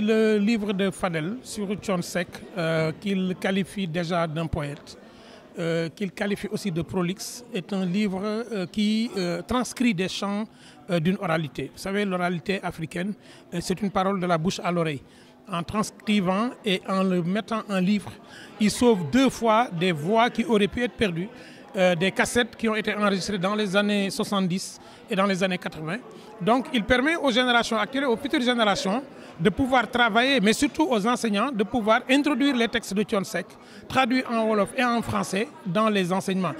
le livre de Fadel sur Thione Seck, qu'il qualifie déjà d'un poète, qu'il qualifie aussi de prolixe, est un livre qui transcrit des chants d'une oralité. Vous savez, l'oralité africaine, c'est une parole de la bouche à l'oreille. En transcrivant et en le mettant en livre, il sauve 2 fois des voix qui auraient pu être perdues, des cassettes qui ont été enregistrées dans les années 70 et dans les années 80. Donc il permet aux générations actuelles, aux futures générations, de pouvoir travailler, mais surtout aux enseignants, de pouvoir introduire les textes de Thione Seck, traduits en wolof et en français dans les enseignements.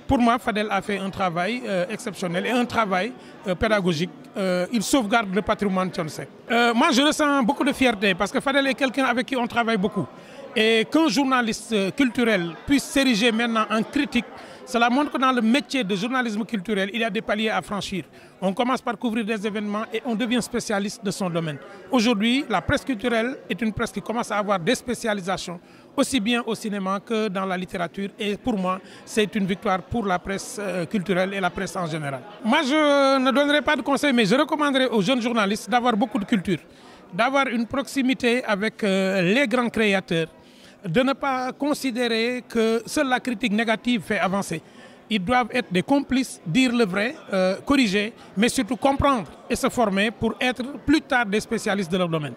Pour moi, Fadel a fait un travail exceptionnel et un travail pédagogique. Il sauvegarde le patrimoine Thione Seck. Moi, je ressens beaucoup de fierté parce que Fadel est quelqu'un avec qui on travaille beaucoup. Et qu'un journaliste culturel puisse s'ériger maintenant en critique, cela montre que dans le métier de journalisme culturel, il y a des paliers à franchir. On commence par couvrir des événements et on devient spécialiste de son domaine. Aujourd'hui, la presse culturelle est une presse qui commence à avoir des spécialisations, aussi bien au cinéma que dans la littérature. Et pour moi, c'est une victoire pour la presse culturelle et la presse en général. Moi, je ne donnerai pas de conseils, mais je recommanderais aux jeunes journalistes d'avoir beaucoup de culture, d'avoir une proximité avec les grands créateurs, de ne pas considérer que seule la critique négative fait avancer. Ils doivent être des complices, dire le vrai, corriger, mais surtout comprendre et se former pour être plus tard des spécialistes de leur domaine.